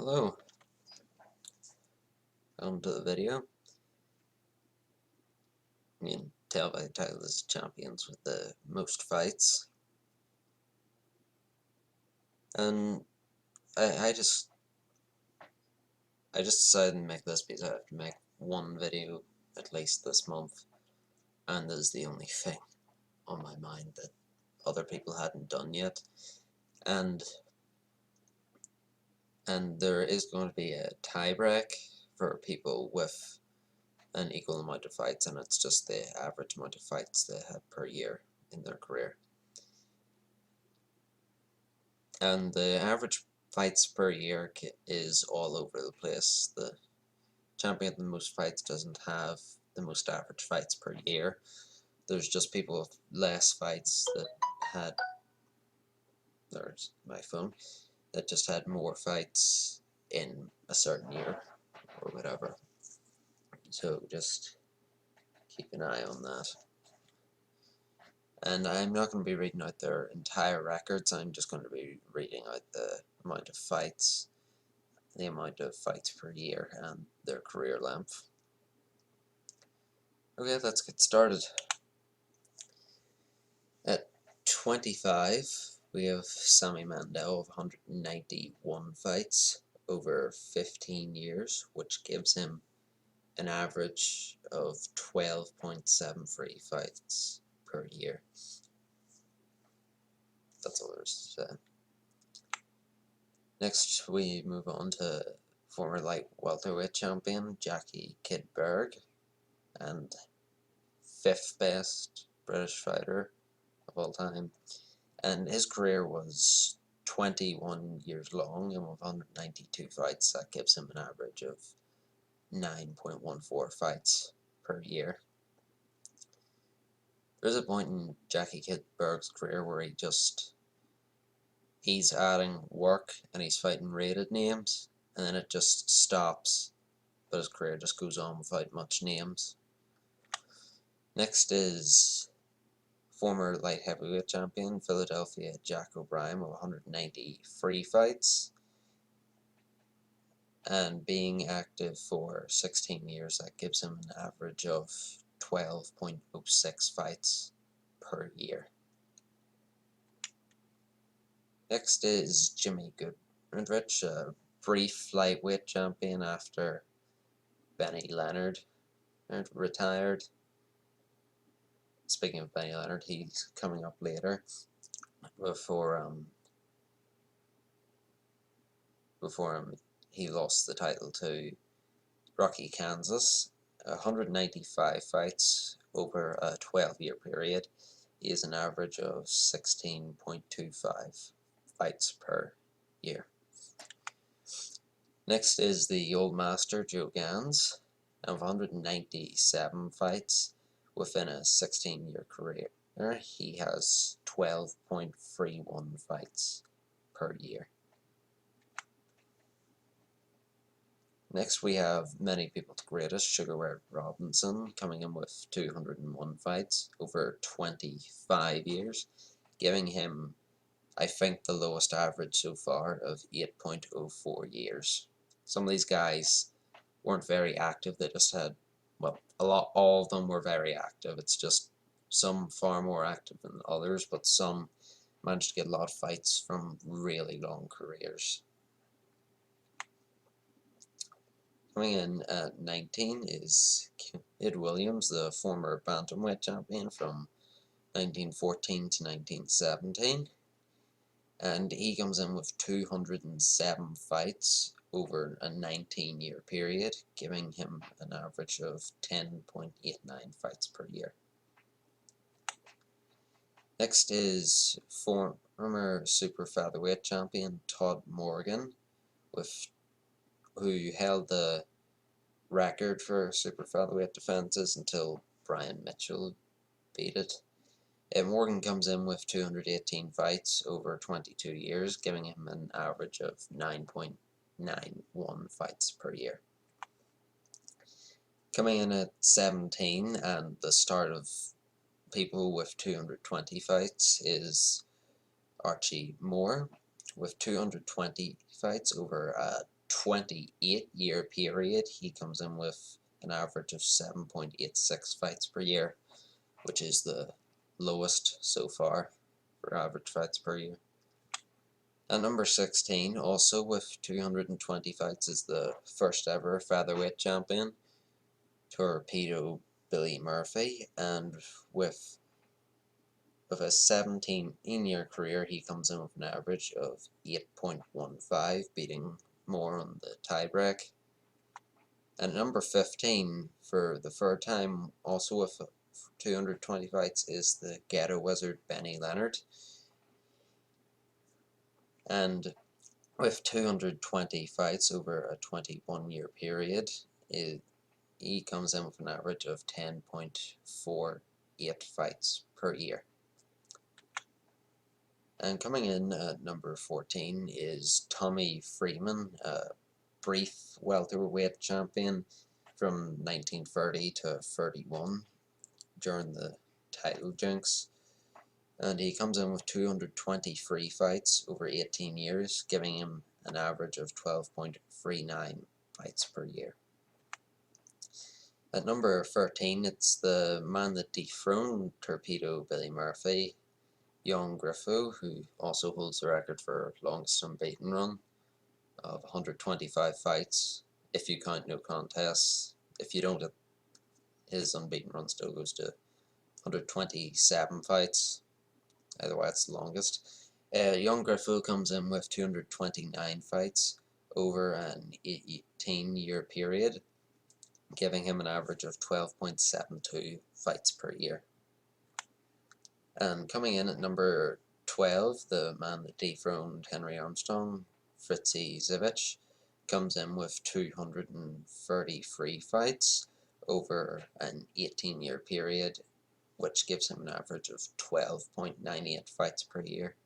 Hello, welcome to the video. You can tell by the title this is champions with the most fights. And I just decided to make this because I have to make one video at least this month, and this is the only thing on my mind that other people hadn't done yet. And there is going to be a tiebreak for people with an equal amount of fights, and it's just the average amount of fights they have per year in their career. And the average fights per year is all over the place. The champion with the most fights doesn't have the most average fights per year. There's just people with less fights that had, there's my phone, that just had more fights in a certain year or whatever. So just keep an eye on that. And I'm not going to be reading out their entire records, I'm just going to be reading out the amount of fights, the amount of fights per year, and their career length. Okay, let's get started. At 25, we have Sami Mandel of 191 fights over 15 years, which gives him an average of 12.73 fights per year. That's all there is to say. Next, we move on to former light welterweight champion Jackie Kid Berg, and 5th best British fighter of all time. And his career was 21 years long, and with 192 fights, that gives him an average of 9.14 fights per year. There's a point in Jackie Kid Berg's career where he's adding work and he's fighting rated names, and then it just stops, but his career just goes on without much names. Next is former light heavyweight champion Philadelphia Jack O'Brien with 193 fights, and being active for 16 years, that gives him an average of 12.06 fights per year. Next is Jimmy Goodrich, a brief lightweight champion after Benny Leonard retired. Speaking of Benny Leonard, he's coming up later. Before he lost the title to Rocky Kansas. 195 fights over a 12-year period. He has an average of 16.25 fights per year. Next is the old master Joe Gans, of 197 fights within a 16-year career. He has 12.31 fights per year. Next we have many people's greatest, Sugar Ray Robinson, coming in with 201 fights over 25 years, giving him, I think, the lowest average so far of 8.04 years. Some of these guys weren't very active, they just had, well, all of them were very active. It's just some far more active than others, but some managed to get a lot of fights from really long careers. Coming in at 19 is Kid Williams, the former bantamweight champion from 1914 to 1917. And he comes in with 207 fights over a 19-year period, giving him an average of 10.89 fights per year. Next is former super featherweight champion Todd Morgan, who held the record for super featherweight defenses until Brian Mitchell beat it. Morgan comes in with 218 fights over 22 years, giving him an average of 9.91 fights per year. Coming in at 17 and the start of people with 220 fights is Archie Moore, with 220 fights over a 28-year period, he comes in with an average of 7.86 fights per year, which is the lowest so far for average fights per year. At number 16, also with 220 fights, is the first ever featherweight champion, Torpedo Billy Murphy, and with a 17-year career, he comes in with an average of 8.15, beating Moore on the tiebreak. And number 15, for the third time, also with 220 fights, is the Ghetto Wizard Benny Leonard. And with 220 fights over a 21-year period, he comes in with an average of 10.48 fights per year. And coming in at number 14 is Tommy Freeman, a brief welterweight champion from 1930 to 31 during the title jinx. And he comes in with 223 fights over 18 years, giving him an average of 12.39 fights per year. At number 13, it's the man that dethroned Torpedo Billy Murphy, Young Griffo, who also holds the record for longest unbeaten run of 125 fights, if you count no contests. If you don't, his unbeaten run still goes to 127 fights. Otherwise, it's the longest. Young Griffo comes in with 229 fights over an 18-year period, giving him an average of 12.72 fights per year. And coming in at number 12, the man that dethroned Henry Armstrong, Fritzy Zivich, comes in with 233 fights over an 18-year period, which gives him an average of 12.98 fights per year,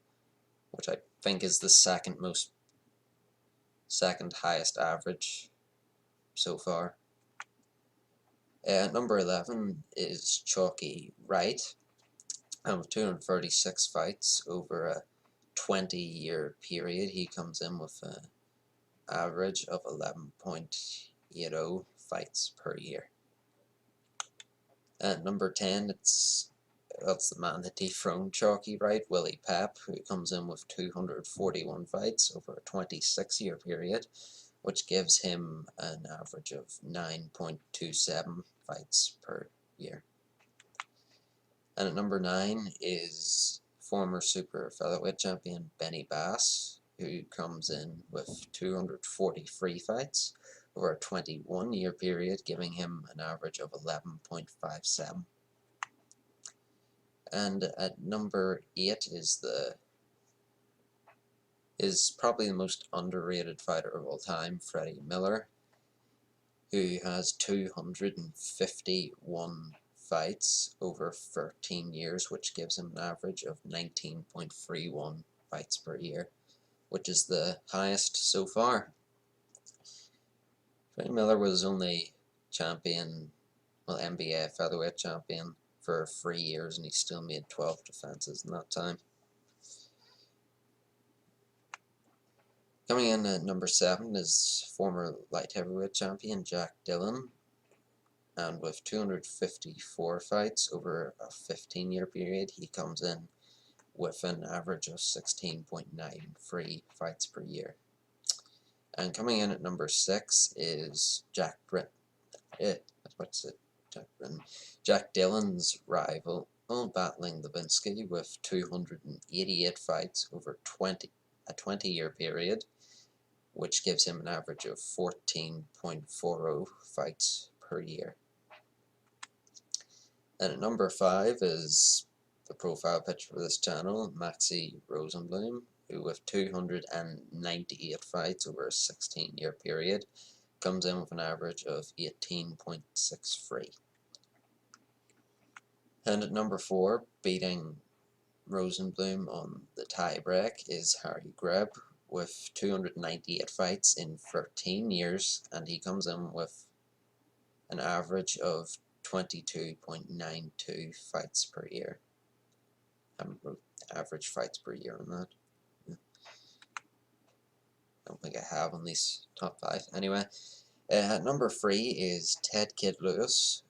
which I think is the second highest average so far. Number 11 is Chalky Wright, and with 236 fights over a 20-year period, he comes in with an average of 11.80 fights per year. At number 10, that's the man that dethroned Chalky Wright, Willie Pep, who comes in with 241 fights over a 26-year period, which gives him an average of 9.27 fights per year. And at number 9 is former super featherweight champion Benny Bass, who comes in with 243 fights over a 21-year period, giving him an average of 11.57. And at number 8 is probably the most underrated fighter of all time, Freddie Miller, who has 251 fights over 13 years, which gives him an average of 19.31 fights per year, which is the highest so far. Freddie Miller was only NBA featherweight champion for 3 years, and he still made 12 defenses in that time. Coming in at number 7 is former light heavyweight champion Jack Dillon, and with 254 fights over a 15-year period, he comes in with an average of 16.93 fights per year. And coming in at number 6 is Jack Dillon's rival, battling Levinsky, with 288 fights over a 20-year period, which gives him an average of 14.40 fights per year. And at number 5 is the profile picture for this channel, Maxie Rosenbloom, who with 298 fights over a 16-year period comes in with an average of 18.63. And at number 4, beating Rosenbloom on the tiebreak, is Harry Greb, with 298 fights in 13 years, and he comes in with an average of 22.92 fights per year. Average fights per year on that. don't think I have on these top 5. Anyway, number 3 is Ted Kid Lewis,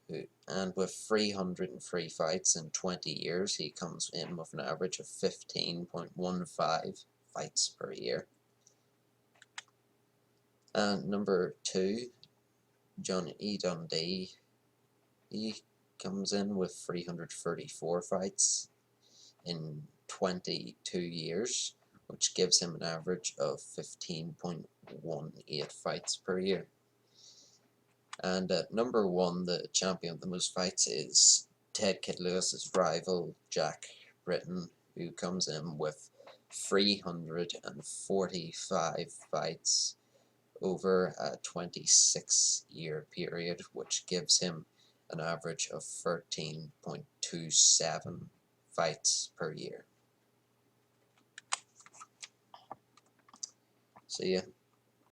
and with 303 fights in 20 years, he comes in with an average of 15.15 fights per year. And number 2, Johnny Dundee, he comes in with 334 fights in 22 years, which gives him an average of 15.18 fights per year. And at number 1, the champion of the most fights, is Ted Kid Lewis's rival, Jack Britton, who comes in with 345 fights over a 26-year period, which gives him an average of 13.27 fights per year. See ya.